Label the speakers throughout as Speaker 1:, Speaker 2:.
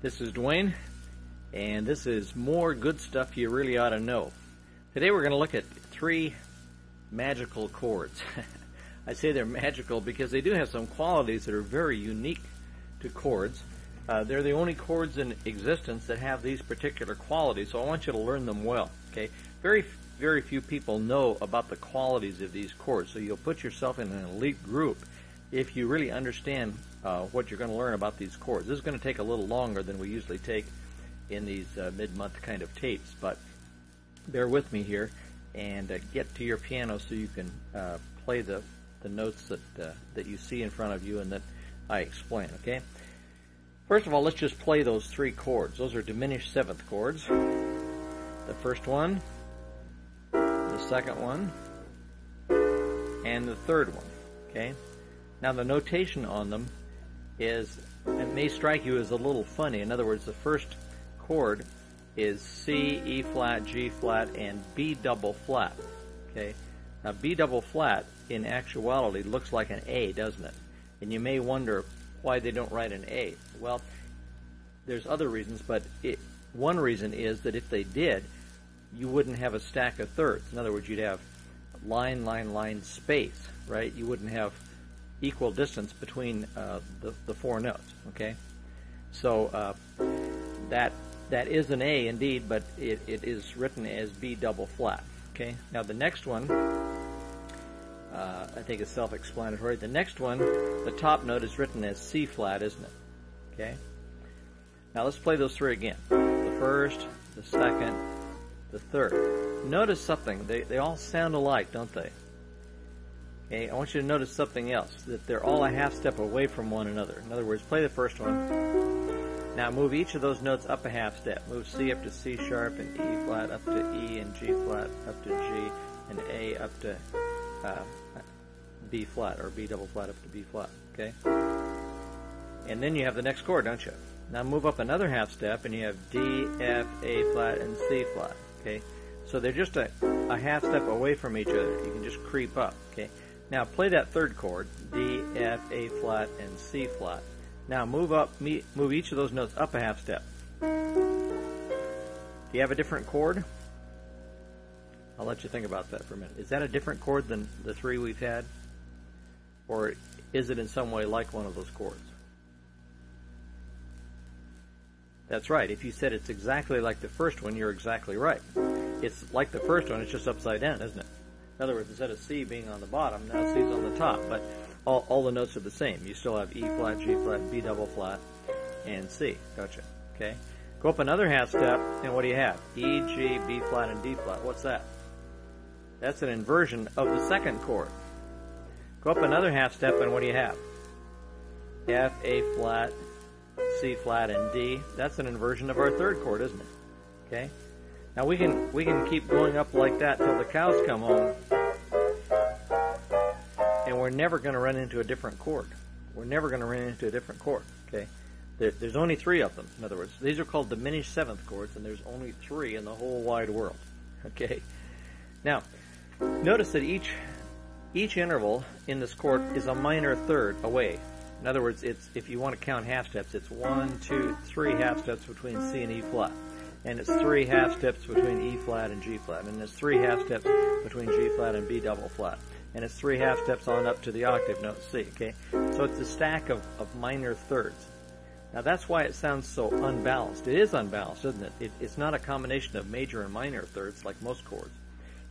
Speaker 1: This is Dwayne, and this is more good stuff you really ought to know. Today we're going to look at 3 magical chords. I say they're magical because they do have some qualities that are very unique to chords. They're the only chords in existence that have these particular qualities, so I want you to learn them well. Okay? Very few people know about the qualities of these chords, so you'll put yourself in an elite group if you really understand what you're going to learn about these chords. This is going to take a little longer than we usually take in these mid-month kind of tapes, but bear with me here and get to your piano so you can play the notes that you see in front of you and that I explain. Okay. First of all, let's just play those 3 chords. Those are diminished 7th chords. The first one, the second one, and the third one. Okay. Now the notation on them is, it may strike you as a little funny. In other words, the first chord is C, E flat, G flat, and B double flat. Okay. Now B double flat in actuality looks like an A, doesn't it? And you may wonder why they don't write an A. Well, there's other reasons, but one reason is that if they did, you wouldn't have a stack of thirds. In other words, you'd have line, line, line, space, right? You wouldn't have equal distance between the 4 notes. Okay, so that is an A indeed, but it is written as B double flat. Okay, now the next one, I think is self-explanatory. The next one, the top note is written as C flat, isn't it? Okay, now let's play those 3 again. The first, the second, the third. Notice something. They all sound alike, don't they? Okay, I want you to notice something else, that they're all a half step away from one another. In other words, play the first one. Now move each of those notes up a half step. Move C up to C sharp and E flat up to E and G flat up to G and A up to B flat, or B double flat up to B flat. Okay? And then you have the next chord, don't you? Now move up another half step and you have D, F, A flat, and C flat. Okay? So they're just a half step away from each other. You can just creep up. Okay? Now play that third chord, D, F, A flat, and C flat. Now move each of those notes up a half step. Do you have a different chord? I'll let you think about that for a minute. Is that a different chord than the 3 we've had? Or is it in some way like one of those chords? That's right. If you said it's exactly like the first one, you're exactly right. It's like the first one, it's just upside down, isn't it? In other words, instead of C being on the bottom, now C's on the top, but all the notes are the same. You still have E flat, G flat, B double flat, and C. Gotcha. Okay. Go up another half step, and what do you have? E, G, B flat, and D flat. What's that? That's an inversion of the second chord. Go up another half step, and what do you have? F, A flat, C flat, and D. That's an inversion of our third chord, isn't it? Okay. Now we can keep going up like that till the cows come home, and we're never going to run into a different chord. We're never going to run into a different chord. Okay, there's only 3 of them. In other words, these are called diminished 7th chords, and there's only 3 in the whole wide world. Okay, now notice that each interval in this chord is a minor third away. In other words, it's, if you want to count half steps, it's 1, 2, 3 half steps between C and E flat. And it's 3 half steps between E flat and G flat, and it's 3 half steps between G flat and B double flat, and it's 3 half steps on up to the octave note C. Okay, so it's a stack of minor thirds. Now that's why it sounds so unbalanced. It is unbalanced, isn't it? It's not a combination of major and minor thirds like most chords.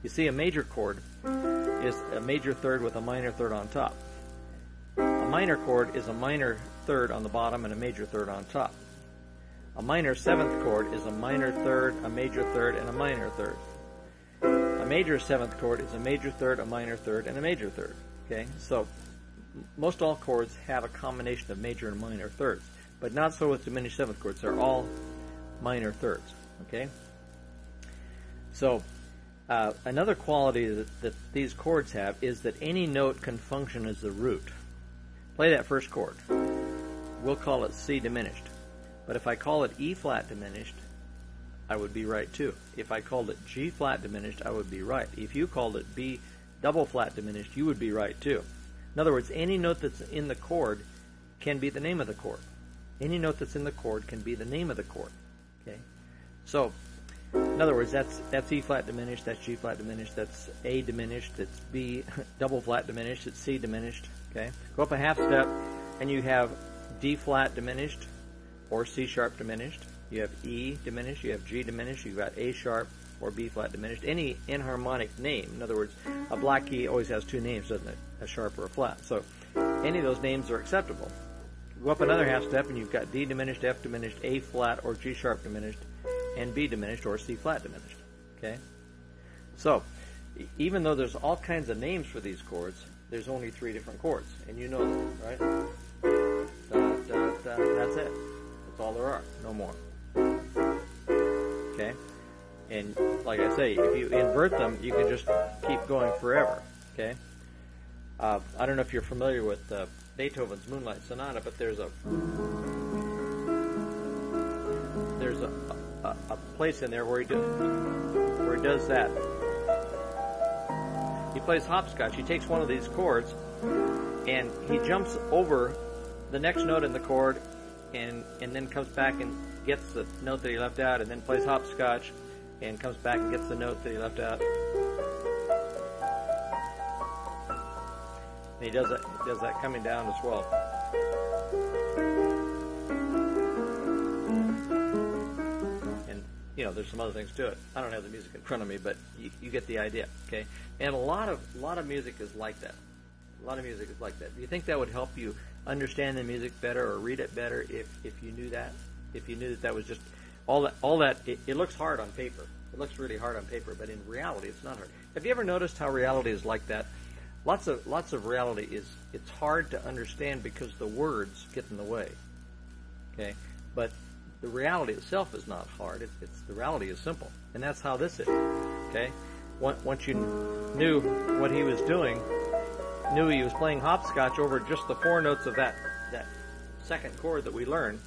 Speaker 1: You see, a major chord is a major third with a minor third on top. A minor chord is a minor third on the bottom and a major third on top. A minor 7th chord is a minor third, a major third, and a minor third. A major 7th chord is a major third, a minor third, and a major third. Okay, so most all chords have a combination of major and minor thirds, but not so with diminished 7th chords. They're all minor thirds. Okay, so another quality that these chords have is that any note can function as the root. Play that first chord. We'll call it C diminished. But if I call it E flat diminished, I would be right too. If I called it G flat diminished, I would be right. If you called it B double flat diminished, you would be right too. In other words, any note that's in the chord can be the name of the chord. Any note that's in the chord can be the name of the chord. Okay, so in other words, that's E flat diminished, that's G flat diminished, that's A diminished, that's B double flat diminished, it's C diminished. Okay, go up a half step, and you have D flat diminished or C sharp diminished. You have E diminished, you have G diminished, you've got A sharp or B flat diminished. Any enharmonic name, in other words, a black key always has two names, doesn't it? A sharp or a flat. So any of those names are acceptable. Go up another half step, and you've got D diminished, F diminished, A flat or G sharp diminished, and B diminished or C flat diminished. Okay? So even though there's all kinds of names for these chords, there's only 3 different chords, and you know them, right? Da, da, da, that's it. That's all there are. No more. Okay? And like I say, if you invert them, you can just keep going forever. Okay? I don't know if you're familiar with Beethoven's Moonlight Sonata, but there's a place in there where he does that. He plays hopscotch. He takes one of these chords and he jumps over the next note in the chord, and then comes back and gets the note that he left out, and then plays hopscotch and comes back and gets the note that he left out. And he does that coming down as well. And there's some other things to it. I don't have the music in front of me, but you get the idea. Okay, and a lot of music is like that. A lot of music is like that. Do you think that would help you understand the music better or read it better if you knew that? If you knew that was just all that. It looks hard on paper. It looks really hard on paper, but in reality, it's not hard. Have you ever noticed how reality is like that? Lots of reality it's hard to understand because the words get in the way. Okay, but the reality itself is not hard. It's the reality is simple, and that's how this is. Okay, once you knew what he was doing, knew he was playing hopscotch over just the 4 notes of that second chord that we learned,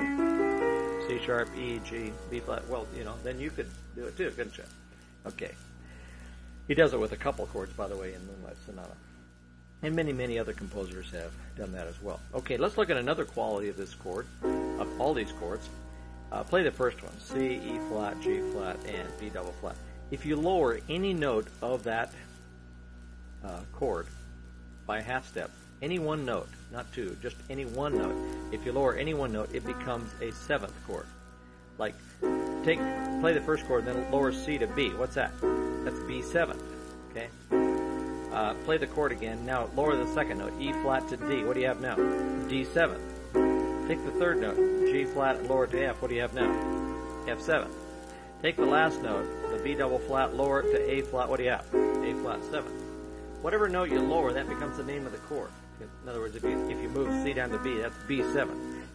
Speaker 1: C sharp, E, G, B flat. Well, then you could do it too, couldn't you? Okay. He does it with a couple chords, by the way, in Moonlight Sonata. And many, many other composers have done that as well. Okay, let's look at another quality of this chord, of all these chords. Play the first one, C, E flat, G flat, and B double flat. If you lower any note of that chord by a half step, any one note, not 2, just any one note, if you lower any one note, it becomes a 7th chord. Like, play the first chord, then lower C to B. What's that? That's B7. Okay? Play the chord again. Now lower the second note, E flat to D. What do you have now? D7. Take the third note, G flat, and lower it to F. What do you have now? F7. Take the last note, the B double flat, lower it to A flat. What do you have? A flat 7. Whatever note you lower, that becomes the name of the chord. In other words, if you move C down to B, that's B7.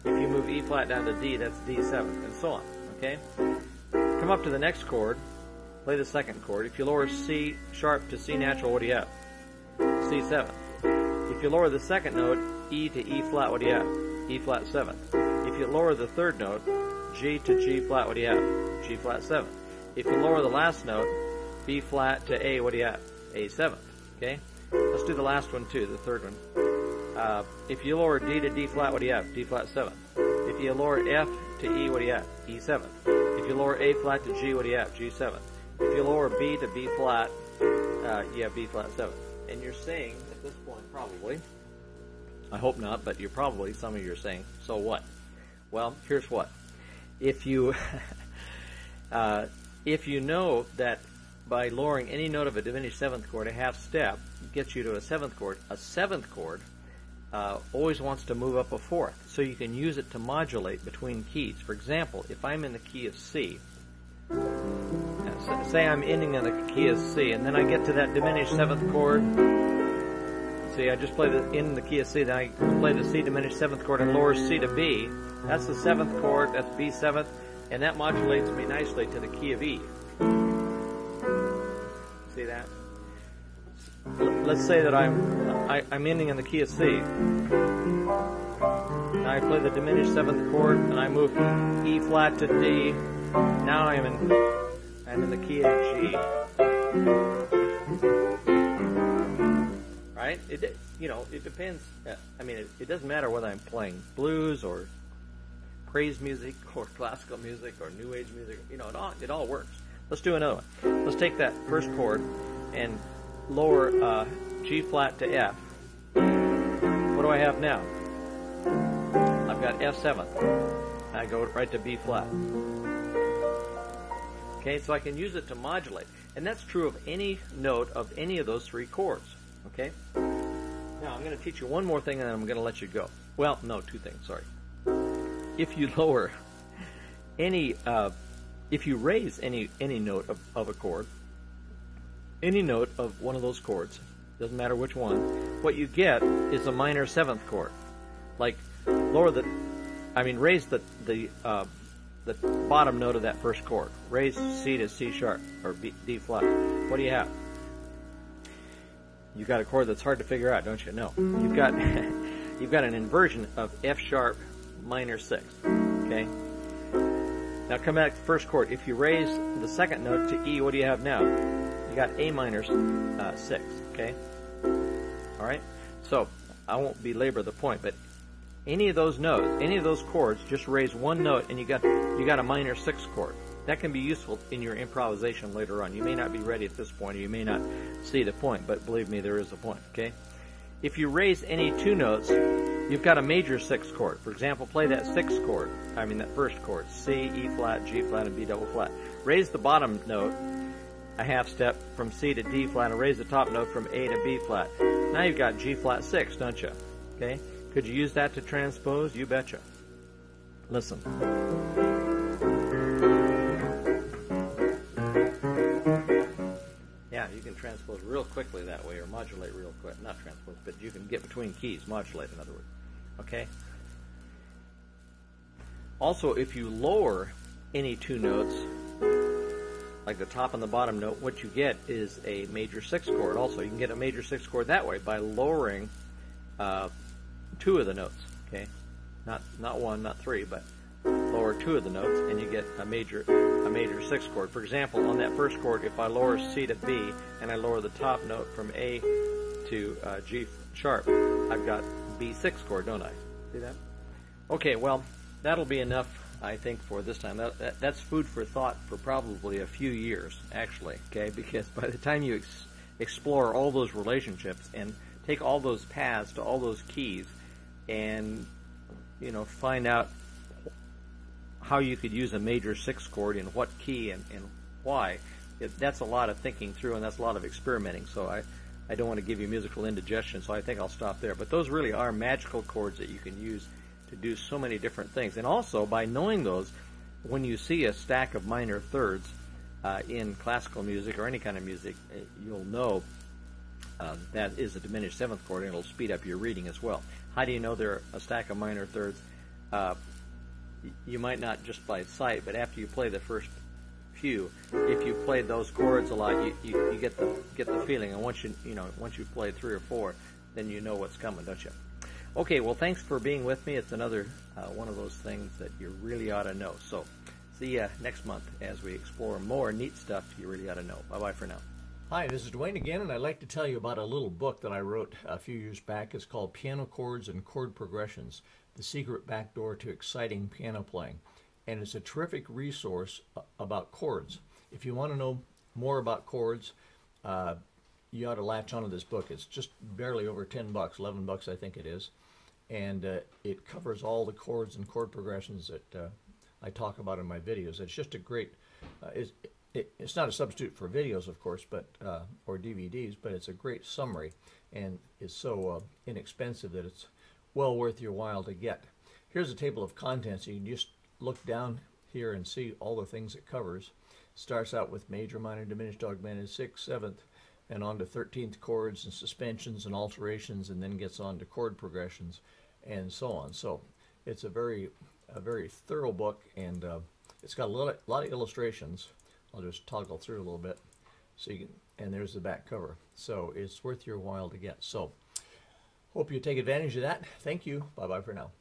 Speaker 1: If you move E flat down to D, that's D7, and so on. Okay? Come up to the next chord, play the second chord. If you lower C sharp to C natural, what do you have? C7. If you lower the second note, E to E flat, what do you have? E flat 7. If you lower the third note, G to G flat, what do you have? G flat 7. If you lower the last note, B flat to A, what do you have? A7. Okay? Let's do the last one too, the third one. If you lower D to D flat, what do you have? D flat 7. If you lower F to E, what do you have? E7. If you lower A flat to G, what do you have? G7. If you lower B to B flat, you have B flat 7. And you're saying, at this point probably, I hope not, but some of you are saying, so what? Well, here's what. If you know that by lowering any note of a diminished 7th chord a half step gets you to a 7th chord, a 7th chord always wants to move up a 4th, so you can use it to modulate between keys. For example, if I'm in the key of C, say I'm ending in the key of C, and then I get to that diminished 7th chord. See, I just play in the key of C, then I play the C diminished 7th chord and lower C to B. That's the 7th chord, that's B7th, and that modulates me nicely to the key of E. See that? Let's say that I'm ending in the key of C. Now I play the diminished 7th chord, and I move E flat to D. Now I'm in the key of G. Right? It depends. I mean, it doesn't matter whether I'm playing blues or praise music or classical music or new age music. You know, it all works. Let's do another one. Let's take that first chord and lower G flat to F. What do I have now? I've got F7. I go right to B flat. Okay, so I can use it to modulate. And that's true of any note of any of those three chords. Okay? Now, I'm going to teach you one more thing and then I'm going to let you go. Well, no, two things, sorry. If you lower any, if you raise any note of a chord, any note of one of those chords, doesn't matter which one, what you get is a minor seventh chord. Like, raise the bottom note of that first chord. Raise C to C sharp or D flat. What do you have? You've got a chord that's hard to figure out, don't you? No. You've got an inversion of F sharp minor 6. Okay? Now come back to the first chord. If you raise the second note to E, what do you have now? You got A minor 6. Okay? Alright? So, I won't belabor the point, but any of those notes, any of those chords, just raise one note and you got a minor 6 chord. That can be useful in your improvisation later on. You may not be ready at this point, or you may not see the point, but believe me, there is a point, okay? If you raise any two notes, you've got a major 6 chord. For example, play that that first chord, C, E flat, G flat, and B double flat. Raise the bottom note a half step from C to D flat, and raise the top note from A to B flat. Now you've got G flat 6, don't you? Okay? Could you use that to transpose? You betcha. Listen. Yeah, you can transpose real quickly that way, or modulate real quick. Not transpose, but you can get between keys, modulate in other words. Okay? Also, if you lower any two notes, like the top and the bottom note, what you get is a major 6 chord also. You can get a major 6 chord that way by lowering two of the notes, okay? Not one, not three, but lower two of the notes, and you get a major 6 chord. For example, on that first chord, if I lower C to B and I lower the top note from A to G sharp, I've got B6 chord, don't I? See that? Okay, well, that'll be enough, I think, for this time. That's food for thought for probably a few years, actually, okay? Because by the time you explore all those relationships and take all those paths to all those keys and, you know, find out how you could use a major 6 chord in what key and why, that's a lot of thinking through, and that's a lot of experimenting. So I don't want to give you musical indigestion, so I think I'll stop there. But those really are magical chords that you can use to do so many different things. And also, by knowing those, when you see a stack of minor thirds in classical music or any kind of music, you'll know that is a diminished 7th chord, and it'll speed up your reading as well. How do you know they're a stack of minor thirds? You might not just by sight, but after you play the first few, if you played those chords a lot, you get the feeling. And once you've played 3 or 4, then you know what's coming, don't you? Okay, well, thanks for being with me. It's another one of those things that you really ought to know. So, see you next month as we explore more neat stuff you really ought to know. Bye-bye for now. Hi, this is Dwayne again, and I'd like to tell you about a little book that I wrote a few years back. It's called Piano Chords and Chord Progressions, The Secret Backdoor to Exciting Piano Playing. And it's a terrific resource about chords. If you want to know more about chords, you ought to latch onto this book. It's just barely over $10, $11 I think it is. And it covers all the chords and chord progressions that I talk about in my videos. It's just a great, it's not a substitute for videos, of course, but or DVDs, but it's a great summary, and it's so inexpensive that it's well worth your while to get. Here's a table of contents. You can just look down here and see all the things it covers. Starts out with major, minor, diminished, augmented, 6th, 7th, and on to 13th chords and suspensions and alterations, and then gets on to chord progressions and so on. So it's a very thorough book, and it's got a lot of illustrations. I'll just toggle through a little bit, so you can, and there's the back cover. So it's worth your while to get. So hope you take advantage of that. Thank you. Bye-bye for now.